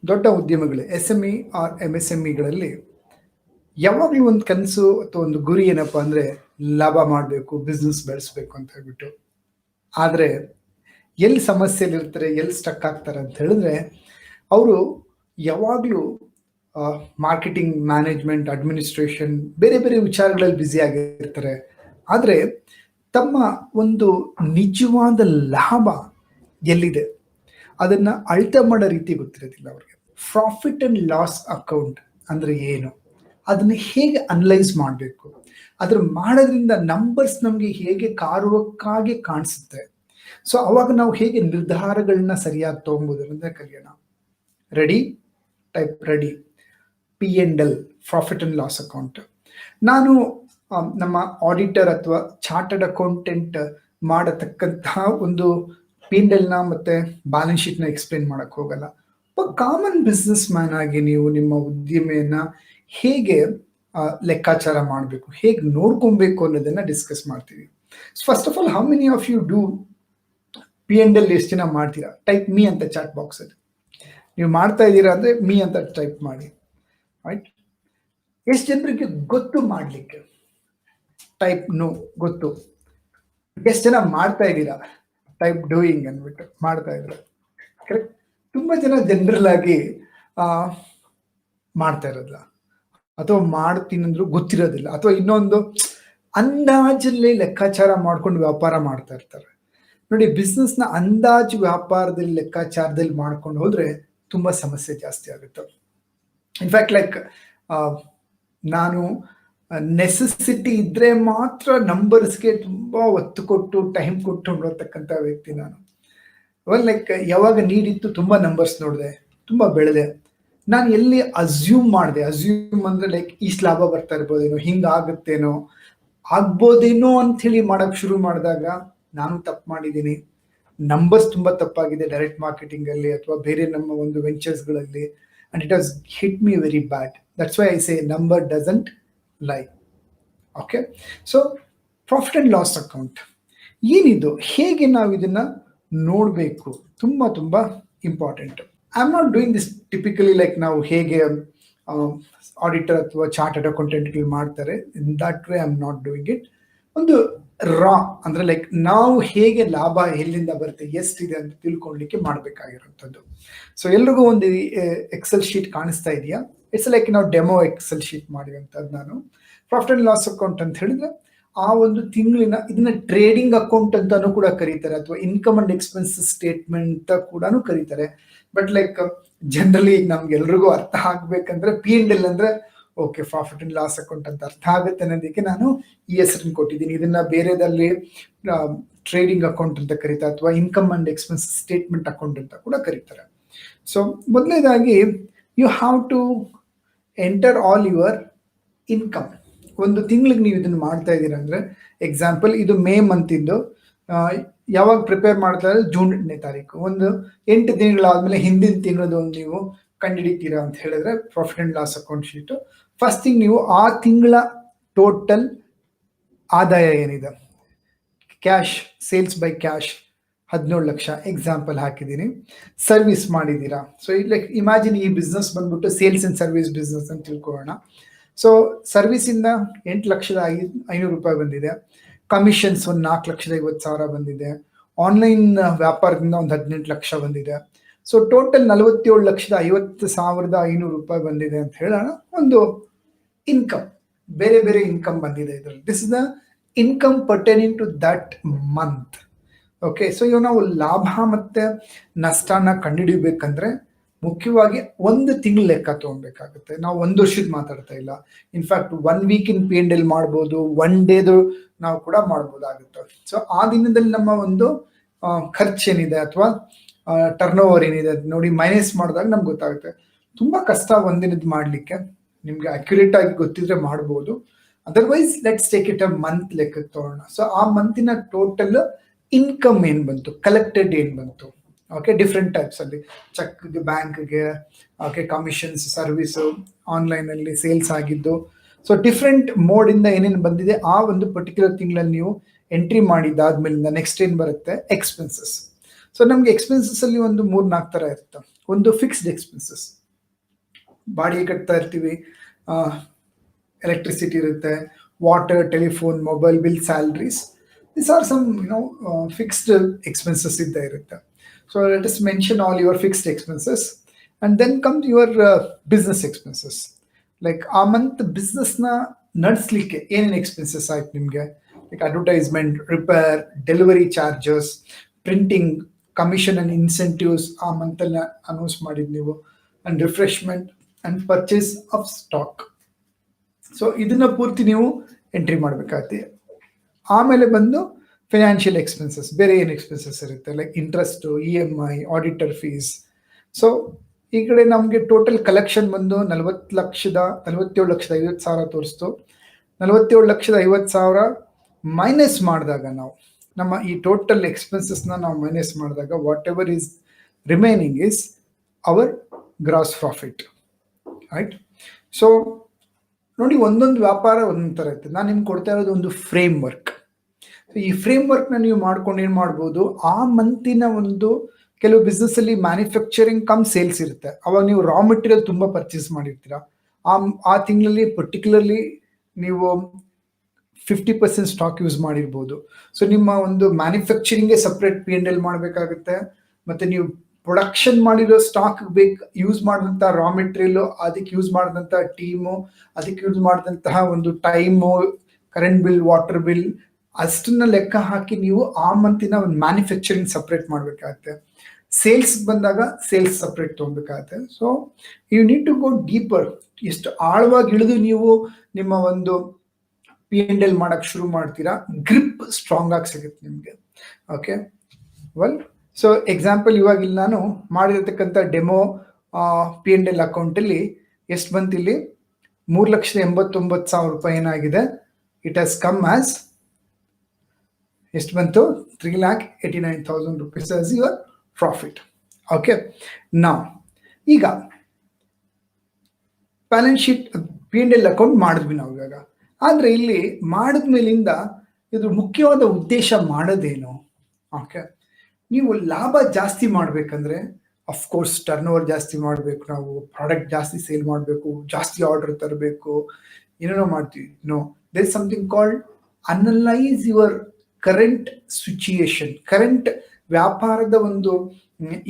ದೊಡ್ಡ ಉದ್ಯಮಗಳು SME R MSMEಗಳಲ್ಲಿ ಯಾವಾಗಲೂ ಒಂದು ಕನಸು ಅಥವಾ ಒಂದು ಗುರಿ ಏನಪ್ಪ ಅಂದರೆ ಲಾಭ ಮಾಡಬೇಕು, ಬಿಸ್ನೆಸ್ ಬೆಳೆಸ್ಬೇಕು ಅಂತ ಹೇಳ್ಬಿಟ್ಟು. ಆದರೆ ಎಲ್ಲಿ ಸಮಸ್ಯೆಲಿರ್ತಾರೆ, ಎಲ್ಲಿ ಸ್ಟಕ್ ಆಗ್ತಾರೆ ಅಂತ ಹೇಳಿದ್ರೆ, ಅವರು ಯಾವಾಗಲೂ ಮಾರ್ಕೆಟಿಂಗ್, ಮ್ಯಾನೇಜ್ಮೆಂಟ್, ಅಡ್ಮಿನಿಸ್ಟ್ರೇಷನ್ ಬೇರೆ ಬೇರೆ ವಿಚಾರಗಳಲ್ಲಿ ಬ್ಯುಸಿ ಆಗಿರ್ತಾರೆ. ಆದರೆ ತಮ್ಮ ಒಂದು ನಿಜವಾದ ಲಾಭ ಎಲ್ಲಿದೆ ಅದನ್ನ ಅಳತೆ ಮಾಡೋ ರೀತಿ ಗೊತ್ತಿರೋದಿಲ್ಲ ಅವ್ರಿಗೆ. ಪ್ರಾಫಿಟ್ ಅಂಡ್ ಲಾಸ್ ಅಕೌಂಟ್ ಅಂದ್ರೆ ಏನು, ಅದನ್ನ ಹೇಗೆ ಅನಲೈಸ್ ಮಾಡಬೇಕು, ಅದ್ರ ಮಾಡೋದ್ರಿಂದ ನಂಬರ್ಸ್ ನಮಗೆ ಹೇಗೆ ಕಾರುವಕ್ಕಾಗಿ ಕಾಣಿಸುತ್ತೆ. ಸೊ ಅವಾಗ ನಾವು ಹೇಗೆ ನಿರ್ಧಾರಗಳನ್ನ ಸರಿಯಾಗಿ ತಗೊಬೋದು ಅಂತ ಕಲಿಯೋಣ. Ready? Type ready. P&L, profit and loss account. ನಾನು ನಮ್ಮ ಆಡಿಟರ್ ಅಥವಾ ಚಾರ್ಟರ್ಡ್ ಅಕೌಂಟೆಂಟ್ ಮಾಡತಕ್ಕಂತಹ ಒಂದು P&L ನ ಮತ್ತೆ ಬ್ಯಾಲೆನ್ಸ್ ಶೀಟ್ ನ ಎಕ್ಸ್ಪ್ಲೇನ್ ಮಾಡಕ್ ಹೋಗಲ್ಲ. ಕಾಮನ್ ಬಿಸ್ನೆಸ್ ಮ್ಯಾನ್ ಆಗಿ ನೀವು ನಿಮ್ಮ ಉದ್ದಿಮೆಯನ್ನ ಹೇಗೆ ಲೆಕ್ಕಾಚಾರ ಮಾಡಬೇಕು, ಹೇಗೆ ನೋಡ್ಕೊಬೇಕು ಅನ್ನೋದನ್ನ ಡಿಸ್ಕಸ್ ಮಾಡ್ತೀವಿ. First of all, how many of you do P&L? ಎಷ್ಟು ಜನ ಮಾಡ್ತೀರಾ? ಟೈಪ್ ಮೀ ಅಂತ ಚಾಟ್ ಬಾಕ್ಸ್ ಅಲ್ಲಿ. ನೀವು ಮಾಡ್ತಾ ಇದ್ದೀರಾ ಅಂದ್ರೆ ಮೀ ಅಂತ ಟೈಪ್ ಮಾಡಿ. ರೈಟ್? ಎಷ್ಟು ಜನರಿಗೆ ಗೊತ್ತು ಮಾಡ್ಲಿಕ್ಕೆ? ಟೈಪ್ ನೋ, ಗೊತ್ತು. ಎಷ್ಟು ಜನ ಮಾಡ್ತಾ ಇದ್ದೀರಾ? ಟೈಪ್ ಡೂಯಿಂಗ್ ಅಂದ್ಬಿಟ್ಟು ಮಾಡ್ತಾ ಇದ್ರ. ಕರೆಕ್ಟ್? ತುಂಬಾ ಜನ ಜನರಲ್ ಆಗಿ ಮಾಡ್ತಾ ಇರೋದಿಲ್ಲ, ಅಥವಾ ಮಾಡ್ತೀನಿ ಅಂದ್ರೂ ಗೊತ್ತಿರೋದಿಲ್ಲ, ಅಥವಾ ಇನ್ನೊಂದು ಅಂದಾಜಲ್ಲಿ ಲೆಕ್ಕಾಚಾರ ಮಾಡ್ಕೊಂಡು ವ್ಯಾಪಾರ ಮಾಡ್ತಾ ಇರ್ತಾರೆ. ನೋಡಿ, ಬಿಸ್ನೆಸ್ ನ ಅಂದಾಜು ವ್ಯಾಪಾರದಲ್ಲಿ ಲೆಕ್ಕಾಚಾರದಲ್ಲಿ ಮಾಡ್ಕೊಂಡು ಹೋದ್ರೆ ತುಂಬಾ ಸಮಸ್ಯೆ ಜಾಸ್ತಿ ಆಗುತ್ತೆ. ಇನ್ಫ್ಯಾಕ್ಟ್ ಲೈಕ್ ನಾನು ನೆಸೆಸಿಟಿ ಇದ್ರೆ ಮಾತ್ರ ನಂಬರ್ಸ್ಗೆ ತುಂಬಾ ಒತ್ತು ಕೊಟ್ಟು ಟೈಮ್ ಕೊಟ್ಟು ನೋಡತಕ್ಕಂಥ ವ್ಯಕ್ತಿ ನಾನು. ಲೈಕ್ ಯಾವಾಗ ನೀಡಿತ್ತು ತುಂಬಾ ನಂಬರ್ಸ್ ನೋಡಿದೆ, ತುಂಬಾ ಬೆಳೆದೆ. ನಾನು ಎಲ್ಲಿ ಅಸ್ಯೂಮ್ ಮಾಡಿದೆ, ಅಸ್ಯೂಮ್ ಅಂದ್ರೆ ಲೈಕ್ ಇಷ್ಟು ಲಾಭ ಬರ್ತಾ ಇರ್ಬೋದೇನೋ, ಹಿಂಗಾಗುತ್ತೇನೋ, ಆಗ್ಬೋದೇನೋ ಅಂತ ಹೇಳಿ ಮಾಡಕ್ ಶುರು ಮಾಡಿದಾಗ ನಾನು ತಪ್ಪು ಮಾಡಿದ್ದೀನಿ. ನಂಬರ್ಸ್ ತುಂಬಾ ತಪ್ಪಾಗಿದೆ ಡೈರೆಕ್ಟ್ ಮಾರ್ಕೆಟಿಂಗ್ ಅಲ್ಲಿ ಅಥವಾ ಬೇರೆ ನಮ್ಮ ಒಂದು ವೆಂಚರ್ಸ್ಗಳಲ್ಲಿ. And it has hit me very bad. That's why I say number doesn't lie. Okay? So, profit and loss account. ಏನಿದು, ಹೇಗೆ ನಾವು ಇದನ್ನ ನೋಡಬೇಕು, ತುಂಬಾ ತುಂಬಾ important. I am not doing this typically like ನಾವು ಹೇಗೆ ಆಡಿಟರ್ ಅಥವಾ ಚಾರ್ಟರ್ಡ್ ಅಕೌಂಟೆಂಟ್ ಮಾಡ್ತಾರೆ, in that way I am not doing it. ಒಂದು ರಾ ಅಂದ್ರೆ ಲೈಕ್ ನಾವು ಹೇಗೆ ಲಾಭ ಎಲ್ಲಿಂದ ಬರುತ್ತೆ, ಎಷ್ಟಿದೆ ಅಂತ ತಿಳ್ಕೊಳ್ಲಿಕ್ಕೆ ಮಾಡ್ಬೇಕಾಗಿರುವಂಥದ್ದು. ಸೊ ಎಲ್ರಿಗೂ ಒಂದು ಎಕ್ಸೆಲ್ ಶೀಟ್ ಕಾಣಿಸ್ತಾ ಇದೆಯಾ? ಇಟ್ಸ್ ಲೈಕ್ ನಾವು ಡೆಮೋ ಎಕ್ಸೆಲ್ ಶೀಟ್ ಮಾಡಿರುವಂಥದ್ದು. ನಾನು ಪ್ರಾಫಿಟ್ ಅಂಡ್ ಲಾಸ್ ಅಕೌಂಟ್ ಅಂತ ಹೇಳಿದ್ರೆ ಆ ಒಂದು ತಿಂಗಳಿನ ಇದನ್ನ ಟ್ರೇಡಿಂಗ್ ಅಕೌಂಟ್ ಅಂತಾನು ಕೂಡ ಕರೀತಾರೆ, ಅಥವಾ ಇನ್ಕಮ್ ಅಂಡ್ ಎಕ್ಸ್ಪೆನ್ಸಸ್ ಸ್ಟೇಟ್ಮೆಂಟ್ ಅಂತ ಕೂಡ ಕರೀತಾರೆ. ಬಟ್ ಲೈಕ್ ಜನರಲಿ ನಮ್ಗೆ ಎಲ್ರಿಗೂ ಅರ್ಥ ಆಗ್ಬೇಕಂದ್ರೆ P&L ಅಂದ್ರೆ okay, profit and loss account ಅಂತ ಅರ್ಥ ಆಗುತ್ತೆ ಅನ್ನೋದಕ್ಕೆ ನಾನು ಈ ಹೆಸರನ್ನು ಕೊಟ್ಟಿದ್ದೀನಿ. ಇದನ್ನ ಬೇರೆದಲ್ಲಿ ಟ್ರೇಡಿಂಗ್ ಅಕೌಂಟ್ ಅಂತ ಕರೀತಾರೆ, ಅಥವಾ income and expenses statement account ಅಂತ ಕೂಡ ಕರೀತಾರೆ. ಸೊ ಮೊದಲನೇದಾಗಿ you have to enter all your income. ಒಂದು ತಿಂಗಳಿಗೆ ನೀವು ಇದನ್ನ ಮಾಡ್ತಾ ಇದ್ದೀರಾ ಅಂದ್ರೆ, ಎಕ್ಸಾಂಪಲ್ ಇದು ಮೇ ಮಂತ್ ಇಂದು, ಯಾವಾಗ ಪ್ರಿಪೇರ್ ಮಾಡ್ತಾ ಇದ್ರೆ ಜೂನ್ 8ನೇ ತಾರೀಕು, ಒಂದು 8 ತಿಂಗಳಾದ್ಮೇಲೆ ಹಿಂದಿನ ತಿಂಗಳದ್ದು ಒಂದು ನೀವು ಕಂಡುಹಿಡಿತೀರಾ ಅಂತ ಹೇಳಿದ್ರೆ profit and loss account sheet. First thing, ನೀವು ಆ ತಿಂಗಳ ಟೋಟಲ್ ಆದಾಯ ಏನಿದೆ, cash sales by cash 17 lakh example ಹಾಕಿದ್ದೀನಿ. ಸರ್ವಿಸ್ ಮಾಡಿದ್ದೀರಾ, ಸೊ ಲೈಕ್ ಇಮ್ಯಾಜಿನ್ ಈ ಬಿಸ್ನೆಸ್ ಬಂದ್ಬಿಟ್ಟು ಸೇಲ್ಸ್ ಅಂಡ್ ಸರ್ವಿಸ್ ಬಿಸ್ನೆಸ್ ಅಂತ ತಿಳ್ಕೊಳ್ಳೋಣ. ಸೊ ಸರ್ವಿಸ್ ಇಂದ 8,500,000 ರೂಪಾಯಿ ಬಂದಿದೆ. ಕಮಿಷನ್ಸ್ ಒಂದು 4,50,000 ಬಂದಿದೆ. ಆನ್ಲೈನ್ ವ್ಯಾಪಾರದಿಂದ ಒಂದು 18 ಲಕ್ಷ ಬಂದಿದೆ. ಸೊ ಟೋಟಲ್ 47,50,500 ರೂಪಾಯಿ ಬಂದಿದೆ ಅಂತ ಹೇಳೋಣ. ಒಂದು ಇನ್ಕಮ್, ಬೇರೆ ಬೇರೆ ಇನ್ಕಮ್ ಬಂದಿದೆ ಇದರಲ್ಲಿ. This is the income pertaining to that month. Okay, so ಇವಾಗ ನಾವು ಲಾಭ ಮತ್ತೆ ನಷ್ಟನ ಕಂಡುಹಿಡಿಬೇಕಂದ್ರೆ ಮುಖ್ಯವಾಗಿ ಒಂದು ತಿಂಗಳು ಲೆಕ್ಕ ತಗೊಬೇಕಾಗುತ್ತೆ. ನಾವು ಒಂದು ವರ್ಷದ ಮಾತಾಡ್ತಾ ಇಲ್ಲ. ಇನ್ಫ್ಯಾಕ್ಟ್ 1 ವೀಕ್ ಇನ್ P&L ಮಾಡ್ಬೋದು, 1 ಡೇದು ನಾವು ಕೂಡ ಮಾಡ್ಬೋದಾಗುತ್ತೆ. ಸೊ ಆ ದಿನದಲ್ಲಿ ನಮ್ಮ ಒಂದು ಖರ್ಚೇನಿದೆ ಅಥವಾ ಟರ್ನ್ ಓವರ್ ಏನಿದೆ ನೋಡಿ ಮೈನಸ್ ಮಾಡಿದಾಗ ನಮ್ಗೆ ಗೊತ್ತಾಗುತ್ತೆ. ತುಂಬಾ ಕಷ್ಟ ಒಂದಿನದ್ದು ಮಾಡ್ಲಿಕ್ಕೆ. ನಿಮ್ಗೆ ಅಕ್ಯುರೇಟ್ ಆಗಿ ಗೊತ್ತಿದ್ರೆ ಮಾಡ್ಬೋದು. Otherwise let's take it a month ಲೆಕ್ಕಕ್ಕೆ ತಗೋಣ. ಸೊ ಆ ಮಂತಿನ ಟೋಟಲ್ ಇನ್ಕಮ್ ಏನ್ ಬಂತು, ಕಲೆಕ್ಟೆಡ್ ಏನ್ ಬಂತು, ಓಕೆ, ಡಿಫ್ರೆಂಟ್ ಟೈಪ್ಸ್ ಅಲ್ಲಿ, ಚೆಕ್ಗೆ, ಬ್ಯಾಂಕ್ಗೆ, ಓಕೆ, ಕಮಿಷನ್ಸ್, ಸರ್ವಿಸು, ಆನ್ಲೈನ್ ಅಲ್ಲಿ ಸೇಲ್ಸ್ ಆಗಿದ್ದು. ಸೊ ಡಿಫ್ರೆಂಟ್ ಮೋಡ್ ಇಂದ ಏನೇನು ಬಂದಿದೆ ಆ ಒಂದು ಪರ್ಟಿಕ್ಯುಲರ್ ತಿಂಗಳಲ್ಲಿ ನೀವು ಎಂಟ್ರಿ ಮಾಡಿದಾದ್ಮೇಲಿಂದ ನೆಕ್ಸ್ಟ್ ಏನ್ ಬರುತ್ತೆ, ಎಕ್ಸ್ಪೆನ್ಸಸ್. ಸೊ ನಮ್ಗೆ ಎಕ್ಸ್ಪೆನ್ಸಸ್ ಅಲ್ಲಿ ಒಂದು 3-4 ತರ ಇರುತ್ತೆ. ಒಂದು ಫಿಕ್ಸ್ಡ್ ಎಕ್ಸ್ಪೆನ್ಸಸ್, ಬಾಡಿಗೆ ಕಟ್ತಾ ಇರ್ತೀವಿ, ಎಲೆಕ್ಟ್ರಿಸಿಟಿ ಇರುತ್ತೆ, water, telephone, mobile bill, salaries. These are some fixed expenses ಇದ್ದೇ ಇರುತ್ತೆ. So let us mention all your fixed expenses, and then comes your business expenses. Like ಆ ಮಂತ್ ಬಿಸ್ನೆಸ್ನ ನಡೆಸಲಿಕ್ಕೆ ಏನೇನು ಎಕ್ಸ್ಪೆನ್ಸಸ್ ಆಯ್ತು ನಿಮಗೆ, like advertisement, repair, delivery charges, printing, commission and incentives ಆ ಮಂತಲ್ಲಿ announce ಮಾಡಿದ್ದು ನೀವು, and refreshment and purchase of stock. So ಇದನ್ನ ಪೂರ್ತಿ ನೀವು ಎಂಟ್ರಿ ಮಾಡಬೇಕಾಗತ್ತೆ. ಆಮೇಲೆ ಬಂದು ಫಿನಾನ್ಷಿಯಲ್ ಎಕ್ಸ್ಪೆನ್ಸಸ್, ಬೇರೆ ಏನು ಎಕ್ಸ್ಪೆನ್ಸಸ್ ಇರುತ್ತೆ, like interest, EMI, auditor fees. So ಈ ಕಡೆ ನಮಗೆ ಟೋಟಲ್ ಕಲೆಕ್ಷನ್ ಬಂದು 47,50,000 ತೋರಿಸ್ತು. 47,50,000 ಮೈನಸ್ ಮಾಡಿದಾಗ ನಾವು ನಮ್ಮ ಈ ಟೋಟಲ್ ಎಕ್ಸ್ಪೆನ್ಸಸ್ನ ನಾವು ಮೈನಸ್ ಮಾಡಿದಾಗ whatever is remaining is our gross profit, right? So ನೋಡಿ, ಒಂದೊಂದು ವ್ಯಾಪಾರ ಒಂದೊಂದು ಥರ ಇರ್ತದೆ. ನಾನು ನಿಮ್ಗೆ ಕೊಡ್ತಾ ಇರೋದು ಒಂದು ಫ್ರೇಮ್ ವರ್ಕ್. ಈ ಫ್ರೇಮ್ ವರ್ಕ್ನ ನೀವು ಮಾಡ್ಕೊಂಡು ಏನು ಮಾಡ್ಬೋದು, ಆ ಮಂತಿನ ಒಂದು ಕೆಲವು ಬಿಸ್ನೆಸ್ ಅಲ್ಲಿ ಮ್ಯಾನುಫ್ಯಾಕ್ಚರಿಂಗ್ ಕಮ್ ಸೇಲ್ಸ್ ಇರುತ್ತೆ, ಅವಾಗ ನೀವು ರಾ ಮೆಟೀರಿಯಲ್ ತುಂಬ ಪರ್ಚೇಸ್ ಮಾಡಿರ್ತೀರಾ. ಆ ತಿಂಗಳಲ್ಲಿ ಪರ್ಟಿಕ್ಯುಲರ್ಲಿ ನೀವು 50% ಸ್ಟಾಕ್ ಯೂಸ್ ಮಾಡಿರ್ಬೋದು. ಸೊ ನಿಮ್ಮ ಒಂದು ಮ್ಯಾನುಫ್ಯಾಕ್ಚರಿಂಗ್ಗೆ ಸಪ್ರೇಟ್ P&L ಮಾಡಬೇಕಾಗುತ್ತೆ, ಮತ್ತೆ ನೀವು ಪ್ರೊಡಕ್ಷನ್ ಮಾಡಿರೋ ಸ್ಟಾಕ್ ಯೂಸ್ ಮಾಡಿದಂಥ ರಾ ಮೆಟೀರಿಯಲ್, ಅದಕ್ಕೆ ಯೂಸ್ ಮಾಡಿದಂಥ ಟೀಮು, ಅದಕ್ಕೆ ಯೂಸ್ ಮಾಡಿದಂತಹ ಒಂದು time, current bill, water bill, ಅಷ್ಟನ್ನ ಲೆಕ್ಕ ಹಾಕಿ ನೀವು ಆ ಮಂತಿನ ಒಂದು ಮ್ಯಾನುಫ್ಯಾಕ್ಚರಿಂಗ್ ಸಪ್ರೇಟ್ ಮಾಡಬೇಕಾಗತ್ತೆ. ಸೇಲ್ಸ್ ಬಂದಾಗ ಸೇಲ್ಸ್ ಸಪ್ರೇಟ್ ತೊಗೊಬೇಕಾಗತ್ತೆ. So you need to go deeper. ಎಷ್ಟು ಆಳವಾಗಿ ಇಳಿದು ನೀವು ನಿಮ್ಮ ಒಂದು P&L ಮಾಡಕ್ ಶುರು ಮಾಡ್ತೀರಾ, ಗ್ರಿಪ್ ಸ್ಟ್ರಾಂಗ್ ಆಗಿ ಸಿಗುತ್ತೆ ನಿಮಗೆ. ಓಕೆ, ವೆಲ್, ಸೊ ಎಕ್ಸಾಂಪಲ್ ಇವಾಗ ಇಲ್ಲಿ ನಾನು ಮಾಡಿರತಕ್ಕಂಥ ಡೆಮೋ P&L ಅಕೌಂಟಲ್ಲಿ ಎಷ್ಟು ಬಂತು, ಇಲ್ಲಿ 3,89,000 ಏನಾಗಿದೆ, ಇಟ್ ಹ್ಯಾಸ್ ಕಮ್ ಆಸ್ ಎಷ್ಟು ಬಂತು, 3,89,000 rupees as your profit. Okay, ನಾವು ಈಗ ಬ್ಯಾಲೆನ್ಸ್ ಶೀಟ್ P&L ಅಕೌಂಟ್ ಮಾಡಿದ್ವಿ ನಾವು ಇವಾಗ. ಆದರೆ ಇಲ್ಲಿ ಮಾಡಿದ್ಮೇಲಿಂದ ಇದ್ರ ಮುಖ್ಯವಾದ ಉದ್ದೇಶ ಮಾಡೋದೇನು? ಓಕೆ, ನೀವು ಲಾಭ ಜಾಸ್ತಿ ಮಾಡಬೇಕಂದ್ರೆ ಅಫ್ಕೋರ್ಸ್ ಟರ್ನ್ ಓವರ್ ಜಾಸ್ತಿ ಮಾಡಬೇಕು, ನಾವು ಪ್ರಾಡಕ್ಟ್ ಜಾಸ್ತಿ ಸೇಲ್ ಮಾಡಬೇಕು, ಜಾಸ್ತಿ ಆರ್ಡರ್ ತರಬೇಕು, ಏನೇನೋ ಮಾಡ್ತೀವಿ. No, there is something called analyse your current situation. Current ವ್ಯಾಪಾರದ ಒಂದು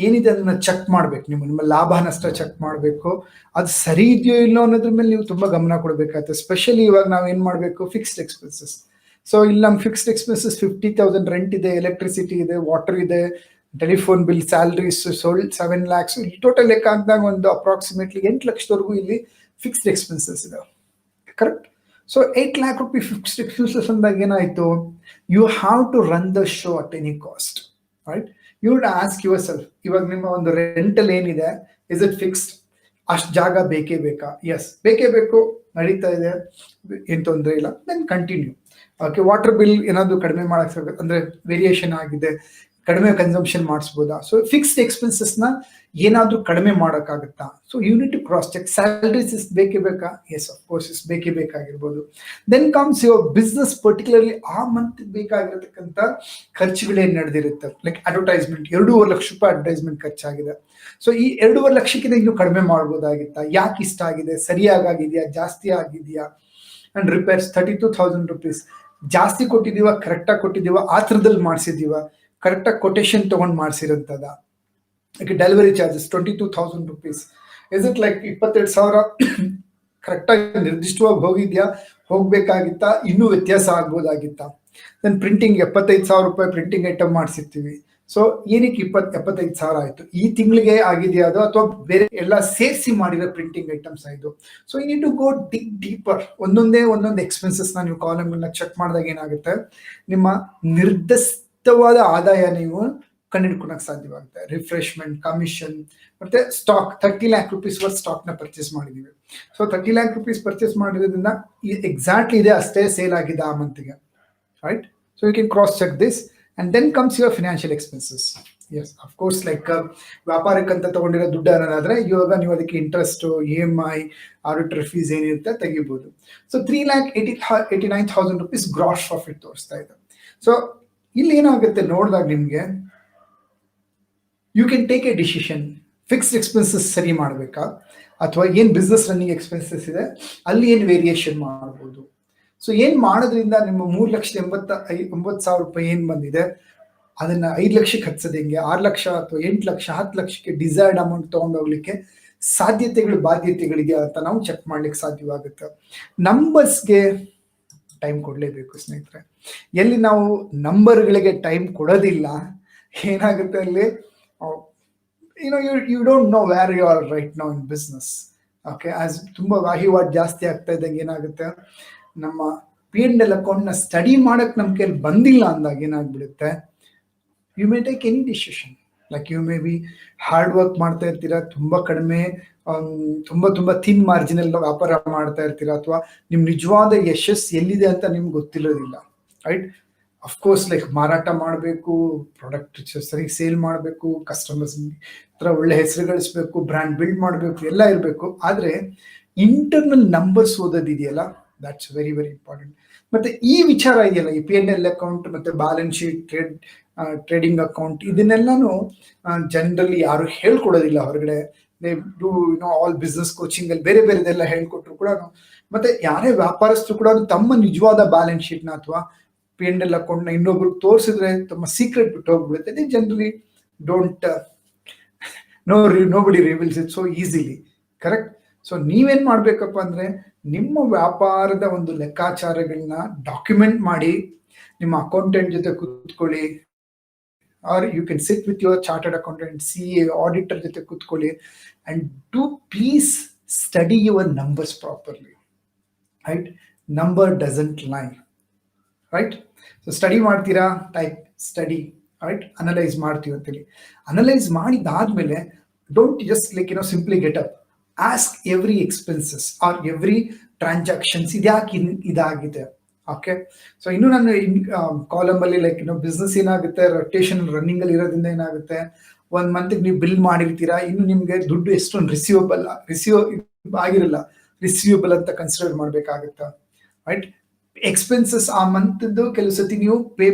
ಏನಿದೆ ಅದನ್ನ ಚೆಕ್ ಮಾಡ್ಬೇಕು. ನಿಮ್ಮ ಲಾಭ ನಷ್ಟ ಚೆಕ್ ಮಾಡಬೇಕು, ಅದು ಸರಿ ಇದೆಯೋ ಇಲ್ಲೋ ಅನ್ನೋದ್ರ ಮೇಲೆ ನೀವು ತುಂಬಾ ಗಮನ ಕೊಡಬೇಕಾಗುತ್ತೆ. ಸ್ಪೆಷಲಿ ಇವಾಗ ನಾವು ಏನ್ ಮಾಡಬೇಕು, ಫಿಕ್ಸ್ಡ್ ಎಕ್ಸ್ಪೆನ್ಸಸ್. ಸೊ ಇಲ್ಲಿ ನಮ್ಮ ಫಿಕ್ಸ್ಡ್ ಎಕ್ಸ್ಪೆನ್ಸಸ್ 50,000 ರೆಂಟ್ ಇದೆ, ಎಲೆಕ್ಟ್ರಿಸಿಟಿ ಇದೆ, ವಾಟರ್ ಇದೆ, telephone bill, salaries, 7 lakhs, total ಲೆಕ್ಕ ಹಾಕಿದಾಗ ಒಂದು ಅಪ್ರಾಕ್ಸಿಮೇಟ್ಲಿ 8 ಲಕ್ಷದವರೆಗೂ ಇಲ್ಲಿ ಫಿಕ್ಸ್ಡ್ ಎಕ್ಸ್ಪೆನ್ಸಸ್ ಇದೆ, correct? So 8 lakh rupees fixed expenses ಅಂದಾಗ ಏನಾಯ್ತು, you have to run the show at any cost, right? You would ask yourself, ಇವಾಗ ನಿಮ್ಮ ಒಂದು ರೆಂಟಲ್ ಏನಿದೆ, ಇಸ್ ಇಟ್ ಫಿಕ್ಸ್ಡ್? ಅಷ್ಟು ಜಾಗ ಬೇಕೇ ಬೇಕಾ? ಎಸ್, ಬೇಕೇ ಬೇಕು, ನಡೀತಾ ಇದೆ, ಏನು ತೊಂದರೆ ಇಲ್ಲ, then continue. Okay, water bill ಏನಾದರೂ ಕಡಿಮೆ ಮಾಡಕ್ಕೆ ಅಂದರೆ ವೇರಿಯೇಷನ್ ಆಗಿದೆ, ಕಡಿಮೆ ಕನ್ಸಂಪ್ಷನ್ ಮಾಡಿಸ್ಬೋದಾ? ಸೊ ಫಿಕ್ಸ್ಡ್ ಎಕ್ಸ್ಪೆನ್ಸಸ್ನ ಏನಾದರೂ ಕಡಿಮೆ ಮಾಡೋಕ್ಕಾಗುತ್ತಾ? So you need to cross check. Salaries is ಬೇಕೇ ಬೇಕಾ? ಎಸ್, ಅಫ್ಕೋರ್ಸ್ ಇಸ್ ಬೇಕೇ ಬೇಕಾಗಿರ್ಬೋದು. Then comes your business, particularly ಆ ಮಂತ್ ಬೇಕಾಗಿರತಕ್ಕಂಥ ಖರ್ಚುಗಳೇನು ನಡೆದಿರುತ್ತೆ, ಲೈಕ್ ಅಡ್ವರ್ಟೈಸ್ಮೆಂಟ್. 2.5 ಲಕ್ಷ ರೂಪಾಯಿ ಅಡ್ವರ್ಟೈಸ್ಮೆಂಟ್ ಖರ್ಚಾಗಿದೆ. ಸೊ ಈ 2.5 ಲಕ್ಷಕ್ಕಿಂತ ಇನ್ನೂ ಕಡಿಮೆ ಮಾಡ್ಬೋದಾಗಿತ್ತಾ? ಯಾಕೆ ಇಷ್ಟ ಆಗಿದೆ? ಸರಿಯಾಗಿದೆಯಾ? ಜಾಸ್ತಿ ಆಗಿದೆಯಾ? ಅಂಡ್ ರಿಪೇರ್ಸ್ 32,000 rupees ಜಾಸ್ತಿ ಕೊಟ್ಟಿದ್ದೀವ, ಕರೆಕ್ಟಾಗಿ ಕೊಟ್ಟಿದ್ದೀವ, ಆ ಥರದಲ್ಲಿ ಮಾಡಿಸಿದ್ದೀವ, ಕರೆಕ್ಟಾಗಿ ಕೊಟೇಶನ್ ತೊಗೊಂಡು ಮಾಡಿಸಿರೋಂಥದ? Like delivery charges 22,000 rupees, is it like 22,000 ಕರೆಕ್ಟಾಗಿ ನಿರ್ದಿಷ್ಟವಾಗಿ ಹೋಗಿದ್ಯಾ, ಹೋಗ್ಬೇಕಾಗಿತ್ತಾ, ಇನ್ನೂ ವ್ಯತ್ಯಾಸ ಆಗ್ಬೋದಾಗಿತ್ತಾ? ದೆನ್ ಪ್ರಿಂಟಿಂಗ್ 75,000 ರೂಪಾಯಿ ಪ್ರಿಂಟಿಂಗ್ ಐಟಮ್ ಮಾಡಿಸಿರ್ತೀವಿ. ಸೊ ಏನಕ್ಕೆ 75,000 ಆಯಿತು? ಈ ತಿಂಗಳಿಗೆ ಆಗಿದೆಯಾ ಅದು, ಅಥವಾ ಬೇರೆ ಎಲ್ಲ ಸೇರಿಸಿ ಮಾಡಿರೋ ಪ್ರಿಂಟಿಂಗ್ ಐಟಮ್ಸ್ ಆಯಿತು? So you need to go dig deeper. ಒಂದೊಂದು ಎಕ್ಸ್ಪೆನ್ಸಸ್ನ ನೀವು ಕಾಲಮ್ನ ಚೆಕ್ ಮಾಡಿದಾಗ ಏನಾಗುತ್ತೆ, ನಿಮ್ಮ ನಿರ್ದಿಷ್ಟವಾದ ಆದಾಯ ನೀವು ಕಂಡುಹಿಡ್ಕೊಳಕ್ಕೆ ಸಾಧ್ಯವಾಗುತ್ತೆ. ರಿಫ್ರೆಶ್ಮೆಂಟ್, ಕಮಿಷನ್, ಮತ್ತೆ ಸ್ಟಾಕ್ 30 lakh rupees ವರ್ತ್ ಸ್ಟಾಕ್ನ ಪರ್ಚೇಸ್ ಮಾಡಿದ್ದೀವಿ. ಸೊ 30 lakh rupees ಪರ್ಚೇಸ್ ಮಾಡಿರೋದ್ರಿಂದ ಎಕ್ಸಾಕ್ಟ್ಲಿ ಇದೆ ಅಷ್ಟೇ ಸೇಲ್ ಆಗಿದೆ ಆ ಮಂತ್ಗೆ, right? So you can cross check this. And then comes your financial expenses. Yes, of course, like ವ್ಯಾಪಾರಕ್ಕಂತ ತಗೊಂಡಿರೋ ದುಡ್ಡು ಅನ್ನೋದಾದ್ರೆ ಇವಾಗ ನೀವು ಅದಕ್ಕೆ ಇಂಟ್ರೆಸ್ಟ್, EMI, ಆಡಿಟರ್ ಫೀಸ್ ಏನಿರುತ್ತೆ ತೆಗಿಬಹುದು. ಸೊ 3,89,000 rupees ಗ್ರಾಸ್ ಪ್ರಾಫಿಟ್ ತೋರಿಸ್ತಾ ಇದೆ. ಸೊ ಇಲ್ಲಿ ಏನಾಗುತ್ತೆ ನೋಡಿದಾಗ ನಿಮಗೆ, you can take a decision. Fixed expenses ಸರಿ ಮಾಡಬೇಕಾ, ಅಥವಾ ಏನು ಬಿಸ್ನೆಸ್ ರನ್ನಿಂಗ್ ಎಕ್ಸ್ಪೆನ್ಸಸ್ ಇದೆ ಅಲ್ಲಿ ಏನು ವೇರಿಯೇಷನ್ ಮಾಡ್ಬೋದು. ಸೊ ಏನು ಮಾಡೋದ್ರಿಂದ ನಿಮ್ಮ 3,89,000 ಏನು ಬಂದಿದೆ ಅದನ್ನ 5 ಲಕ್ಷಕ್ಕೆ ಹಚ್ಚೋದು ಹೆಂಗೆ, 6 ಲಕ್ಷ ಅಥವಾ 8 ಲಕ್ಷ 10 ಲಕ್ಷಕ್ಕೆ ಡಿಸೈರ್ಡ್ ಅಮೌಂಟ್ ತಗೊಂಡೋಗ್ಲಿಕ್ಕೆ ಸಾಧ್ಯತೆಗಳು ಬಾಧ್ಯತೆಗಳಿದೆ ಅಂತ ನಾವು ಚೆಕ್ ಮಾಡ್ಲಿಕ್ಕೆ ಸಾಧ್ಯವಾಗುತ್ತೆ. ನಂಬರ್ಸ್ಗೆ ಟೈಮ್ ಕೊಡಲೇಬೇಕು ಸ್ನೇಹಿತರೆ. ಎಲ್ಲಿ ನಾವು ನಂಬರ್ಗಳಿಗೆ ಟೈಮ್ ಕೊಡೋದಿಲ್ಲ ಏನಾಗುತ್ತೆ ಅಲ್ಲಿ, you don't know where you are right now in business. Okay, as ತುಂಬ ವಹಿವಾಟು ಜಾಸ್ತಿ ಆಗ್ತಾ ಇದ್ದಂಗೆ ಏನಾಗುತ್ತೆ, ನಮ್ಮ P&L ಅಕೌಂಟ್ನ ಸ್ಟಡಿ ಮಾಡಕ್ ನಮ್ಮ ಕೈಲಿ ಬಂದಿಲ್ಲ ಅಂದಾಗ ಏನಾಗ್ಬಿಡುತ್ತೆ, you may take any decision. Like you may be hard work ಮಾಡ್ತಾ ಇರ್ತೀರಾ, ತುಂಬ ಕಡಿಮೆ ತುಂಬ ಥಿನ್ ಮಾರ್ಜಿನಲ್ ವ್ಯಾಪಾರ ಮಾಡ್ತಾ ಇರ್ತೀರಾ, ಅಥವಾ ನಿಮ್ ನಿಜವಾದ ಯಶಸ್ಸು ಎಲ್ಲಿದೆ ಅಂತ ನಿಮ್ಗೆ ಗೊತ್ತಿರೋದಿಲ್ಲ. ರೈಟ್, ಅಫ್ಕೋರ್ಸ್ ಲೈಕ್ ಮಾರಾಟ ಮಾಡಬೇಕು, ಪ್ರಾಡಕ್ಟ್ ಸರಿ ಸೇಲ್ ಮಾಡಬೇಕು, ಕಸ್ಟಮರ್ಸ್ ಹತ್ರ ಒಳ್ಳೆ ಹೆಸರು ಗಳಿಸ್ಬೇಕು, ಬ್ರ್ಯಾಂಡ್ ಬಿಲ್ಡ್ ಮಾಡಬೇಕು, ಎಲ್ಲ ಇರಬೇಕು. ಆದರೆ ಇಂಟರ್ನಲ್ ನಂಬರ್ಸ್ ಓದೋದಿದೆಯಲ್ಲ, ದಟ್ಸ್ ವೆರಿ ವೆರಿ ಇಂಪಾರ್ಟೆಂಟ್. ಮತ್ತೆ ಈ ವಿಚಾರ ಇದೆಯಲ್ಲ, ಈ P&L ಅಕೌಂಟ್ ಮತ್ತೆ ಬ್ಯಾಲೆನ್ಸ್ ಶೀಟ್, ಟ್ರೇಡಿಂಗ್ ಅಕೌಂಟ್, ಇದನ್ನೆಲ್ಲಾನು ಜನರಲಿ ಯಾರು ಹೇಳ್ಕೊಡೋದಿಲ್ಲ ಹೊರಗಡೆ. They do all business coaching ಅಲ್ಲಿ ಬೇರೆ ಬೇರೆದೆಲ್ಲ ಹೇಳ್ಕೊಟ್ರು ಕೂಡ, ಮತ್ತೆ ಯಾರೇ ವ್ಯಾಪಾರಸ್ಥರು ಕೂಡ ತಮ್ಮ ನಿಜವಾದ ಬ್ಯಾಲೆನ್ಸ್ ಶೀಟ್ನ ಅಥವಾ P&L ಅಕೌಂಟ್ನ ಇನ್ನೊಬ್ರಿಗೆ ತೋರಿಸಿದ್ರೆ ತಮ್ಮ ಸೀಕ್ರೆಟ್ ಬಿಟ್ಟು ಹೋಗ್ಬಿಡುತ್ತೆ. They generally don't nobody reveals it so easily. Correct. So ನೀವೇನ್ ಮಾಡ್ಬೇಕಪ್ಪ ಅಂದ್ರೆ, ನಿಮ್ಮ ವ್ಯಾಪಾರದ ಒಂದು ಲೆಕ್ಕಾಚಾರಗಳನ್ನ ಡಾಕ್ಯುಮೆಂಟ್ ಮಾಡಿ ನಿಮ್ಮ ಅಕೌಂಟೆಂಟ್ ಜೊತೆ ಕೂತ್ಕೊಳ್ಳಿ, or you can sit with your chartered accountant, CA, auditor ಜೊತೆ ಕೂತ್ಕೊಳ್ಳಿ, and do please study your numbers properly. Right, number doesn't lie. Right, so study ಮಾಡ್ತೀರಾ, ಟೈಪ್ ಸ್ಟಡಿ. ರೈಟ್, ಅನಲೈಸ್ ಮಾಡ್ತೀವಿ ಅಂತೇಳಿ. ಅನಲೈಸ್ ಮಾಡಿದಾದ್ಮೇಲೆ don't just like simply get up, ask every expenses or every transactions ಇದ್ಯಾಕೆ ಇದಾಗಿದೆ. Okay, so ಇನ್ನು ನಾನು column ಅಲ್ಲಿ like business ಏನಾಗುತ್ತೆ, ರೊಟೇಷನ್ ರನ್ನಿಂಗ್ ಅಲ್ಲಿ ಇರೋದ್ರಿಂದ ಏನಾಗುತ್ತೆ, 1 ಮಂತ್ ನೀವು ಬಿಲ್ ಮಾಡಿರ್ತೀರಾ, ಇನ್ನು ನಿಮ್ಗೆ ದುಡ್ಡು ಎಷ್ಟೊಂದು ರಿಸೀವ್ ಆಗಿರಲ್ಲ, ರಿಸೀವಬಲ್ ಅಂತ ಕನ್ಸಿಡರ್ ಮಾಡ್ಬೇಕಾಗತ್ತ. ರೈಟ್, ಎಕ್ಸ್ಪೆನ್ಸಸ್ ಆ ಮಂತ್ ಕೆಲವು ಸತಿ ನೀವು ಪೇ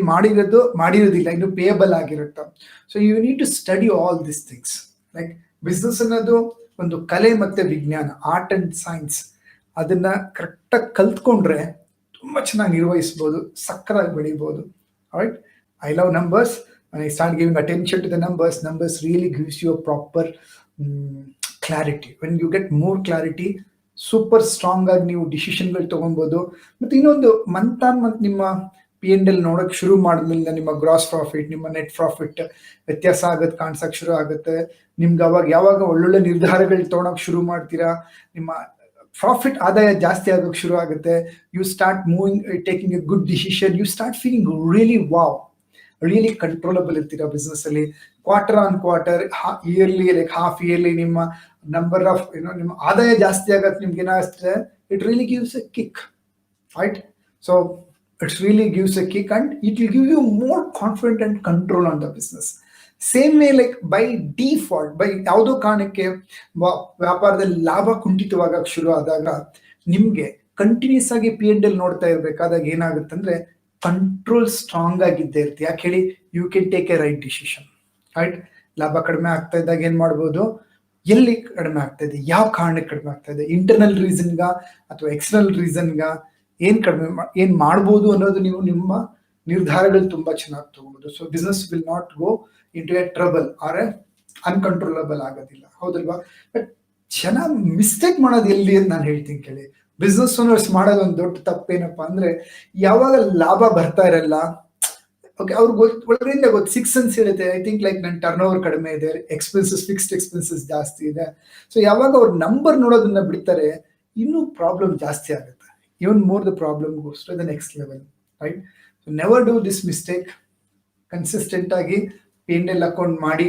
ಮಾಡಿರೋದಿಲ್ಲ, ಇನ್ನು ಪೇಯಬಲ್ ಆಗಿರುತ್ತೆ. So you need to study all this things. Like business ಅನ್ನೋದು ಒಂದು ಕಲೆ ಮತ್ತೆ ವಿಜ್ಞಾನ, ಆರ್ಟ್ ಅಂಡ್ ಸೈನ್ಸ್. ಅದನ್ನ ಕರೆಕ್ಟಾಗಿ ಕಲ್ತ್ಕೊಂಡ್ರೆ ತುಂಬಾ ಚೆನ್ನಾಗಿ ನಿರ್ವಹಿಸಬಹುದು, ಸಕ್ಕರಾಗಿ ಬೆಳಿಬಹುದು. Right, I love numbers. I start giving attention to the numbers. Numbers really gives you proper clarity. When you get more clarity, super strong ಆಗಿ ನೀವು ಡಿಸಿಷನ್ಗಳು ತಗೊಬಹುದು. ಮತ್ತೆ ಇನ್ನೊಂದು, ಮಂತ್ ಆನ್ ಮಂತ್ ನಿಮ್ಮ P&L ನೋಡಕ್ ಶುರು ಮಾಡಿದ್ಮೇಲೆ ನಿಮ್ಮ ಗ್ರಾಸ್ ಪ್ರಾಫಿಟ್, ನಿಮ್ಮ ನೆಟ್ ಪ್ರಾಫಿಟ್ ವ್ಯತ್ಯಾಸ ಆಗೋದು ಕಾಣಿಸಕ್ ಶುರು ಆಗುತ್ತೆ. ನಿಮ್ಗೆ ಯಾವಾಗ ಒಳ್ಳೊಳ್ಳೆ ನಿರ್ಧಾರಗಳು ತಗೊಳಕ್ ಶುರು ಮಾಡ್ತೀರಾ, ನಿಮ್ಮ ಪ್ರಾಫಿಟ್ ಆದಾಯ ಜಾಸ್ತಿ ಆಗೋಕೆ ಶುರು ಆಗುತ್ತೆ. You start moving, taking a good decision, you start feeling really wow, really controllable ಇರ್ತೀರಾ ಬಿಸ್ನೆಸ್ ಅಲ್ಲಿ. Quarter on quarter, yearly, like half yearly ನಿಮ್ಮ ನಂಬರ್ ಆಫ್ ನಿಮ್ಮ ಆದಾಯ ಜಾಸ್ತಿ ಆಗತ್ತೆ. ನಿಮ್ಗೆ ಏನಾಗುತ್ತೆ, it really gives a kick. Right, so it's really gives a kick and it will give you more confident and control on the business. Same way, like by default, by ಯಾವುದೋ ಕಾರಣಕ್ಕೆ ವ್ಯಾಪಾರದಲ್ಲಿ ಲಾಭ ಕುಂಠಿತವಾಗಕ್ಕೆ ಶುರು ಆದಾಗ ನಿಮ್ಗೆ ಕಂಟಿನ್ಯೂಸ್ ಆಗಿ P&L ನೋಡ್ತಾ ಇರ್ಬೇಕಾದಾಗ ಏನಾಗುತ್ತಂದ್ರೆ, control strong ಆಗಿದ್ದೇ ಇರುತ್ತೆ. ಯಾಕೆ ಹೇಳಿ, you can take a right decision. Right, ಲಾಭ ಕಡಿಮೆ ಆಗ್ತಾ ಇದ್ದಾಗ ಏನ್ ಮಾಡ್ಬೋದು, ಎಲ್ಲಿ ಕಡಿಮೆ ಆಗ್ತಾ ಇದೆ, ಯಾವ ಕಾರಣಕ್ಕೆ ಕಡಿಮೆ ಆಗ್ತಾ ಇದೆ, ಇಂಟರ್ನಲ್ ರೀಸನ್ಗ ಅಥವಾ ಎಕ್ಸ್ಟರ್ನಲ್ ರೀಸನ್ಗ ಏನ್ ಮಾಡ್ಬೋದು ಅನ್ನೋದು ನೀವು ನಿಮ್ಮ ನಿರ್ಧಾರಗಳು ತುಂಬಾ ಚೆನ್ನಾಗಿ ತಗೋಬಹುದು. So business will not go into a trouble or a uncontrollable ಆಗೋದಿಲ್ಲ. ಹೌದಲ್ವಾ? ಬಟ್ ಜನ ಮಿಸ್ಟೇಕ್ ಮಾಡೋದು ಎಲ್ಲಿ ಅಂತ ನಾನು ಹೇಳ್ತೀನಿ ಕೇಳಿ. ಬಿಸ್ನೆಸ್ ಓನರ್ಸ್ ಮಾಡೋದು ಒಂದು ದೊಡ್ಡ ತಪ್ಪೇನಪ್ಪ ಅಂದ್ರೆ, ಯಾವಾಗ ಲಾಭ ಬರ್ತಾ ಇರಲ್ಲ, ಓಕೆ, ಅವ್ರಿಗೆ ಒಳಗಡೆಯಿಂದ ಗೊತ್ತು, 6 ಸೆನ್ಸ್ ಇರುತ್ತೆ. ಐ ಥಿಂಕ್ ಲೈಕ್ ನನ್ನ ಟರ್ನ್ ಓವರ್ ಕಡಿಮೆ ಇದೆ, ಎಕ್ಸ್ಪೆನ್ಸಸ್, ಫಿಕ್ಸ್ಡ್ ಎಕ್ಸ್ಪೆನ್ಸಸ್ ಜಾಸ್ತಿ ಇದೆ. ಸೊ ಯಾವಾಗ ಅವ್ರ ನಂಬರ್ ನೋಡೋದನ್ನ ಬಿಡ್ತಾರೆ, ಇನ್ನೂ ಪ್ರಾಬ್ಲಮ್ ಜಾಸ್ತಿ ಆಗುತ್ತೆ. Even more the problem goes to the next level. Right, so never do this mistake. Consistent ಆಗಿ P&L ಅಕೌಂಟ್ ಮಾಡಿ,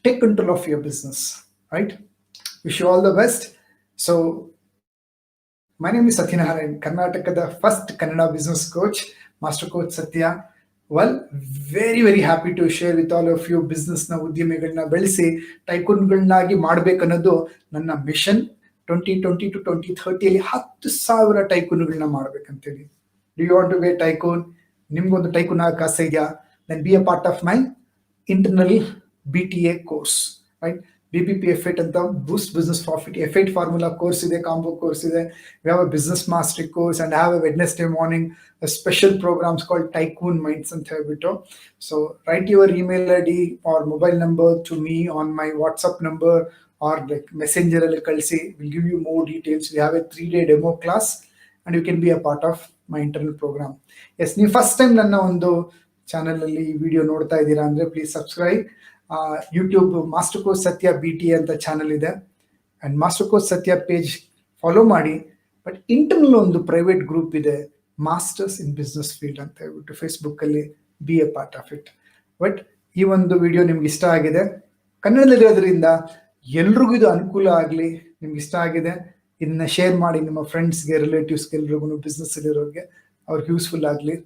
take control of your business. Right, wish you all the best. So my name is Satyanarayan, ಕರ್ನಾಟಕದ first Kannada business coach, master coach Satya. Well, very very happy to share with all of you. ಬಿಸ್ನೆಸ್ನ ಉದ್ಯಮಿಗಳನ್ನ ಬೆಳೆಸಿ ಟೈಕೂನ್ಗಳನ್ನಾಗಿ ಮಾಡ್ಬೇಕನ್ನೋದು ನನ್ನ mission. 2020 to 2030 10,000 ಟೈಕೂನ್ಗಳನ್ನ ಮಾಡ್ಬೇಕಂತೇಳಿ. Do you want to be a tycoon? ನಿಮ್ಗೊಂದು tycoon ಆಗಕ್ಕೆ ಆಸೆ ಇದೆಯಾ? Then be a part of my internal BTA course. Right, BPP F8 ಅಂತ boost business profit F8 formula course ಇದೆ, ಕಾಂಬೋ ಕೋರ್ಸ್ ಇದೆ. We have a business mastery course and I have a Wednesday morning a special programs called Tycoon Minds ಅಂತ ಹೇಳ್ಬಿಟ್ಟು. So write your email ID or mobile number to me on my WhatsApp number or like messenger ಅಲ್ಲಿ ಕಳಿಸಿ. We'll give you more details. We have a 3-day demo class and you can be a part of my internal program. Yes, ನೀವು first time ನನ್ನ ಒಂದು channel ಅಲ್ಲಿ ಈ video ನೋಡ್ತಾ ಇದ್ದೀರಾ ಅಂದ್ರೆ please subscribe. YouTube master course ಸತ್ಯ BT ಅಂತ ಚಾನಲ್ ಇದೆ ಅಂಡ್ ಮಾಸ್ಟರ್ ಕೋರ್ಸ್ ಸತ್ಯ ಪೇಜ್ ಫಾಲೋ ಮಾಡಿ. ಬಟ್ ಇಂಟರ್ನಲ್ ಒಂದು ಪ್ರೈವೇಟ್ ಗ್ರೂಪ್ ಇದೆ, ಮಾಸ್ಟರ್ಸ್ ಇನ್ ಬಿಸ್ನೆಸ್ ಫೀಲ್ಡ್ ಅಂತ ಹೇಳ್ಬಿಟ್ಟು ಫೇಸ್ಬುಕ್ ಅಲ್ಲಿ B a part of it. But ಈ ಒಂದು ವಿಡಿಯೋ ನಿಮ್ಗೆ ಇಷ್ಟ ಆಗಿದೆ, ಕನ್ನಡದಲ್ಲಿರೋದ್ರಿಂದ ಎಲ್ರಿಗೂ ಇದು ಅನುಕೂಲ ಆಗಲಿ. ನಿಮ್ಗೆ ಇಷ್ಟ ಆಗಿದೆ ಇದನ್ನ ಶೇರ್ ಮಾಡಿ ನಿಮ್ಮ ಫ್ರೆಂಡ್ಸ್ಗೆ, ರಿಲೇಟಿವ್ಸ್ಗೆ, ಎಲ್ರಿಗೂ ಬಿಸ್ನೆಸ್ ಅಲ್ಲಿರೋರಿಗೆ ಅವ್ರಿಗೆ ಯೂಸ್ಫುಲ್ ಆಗಲಿ.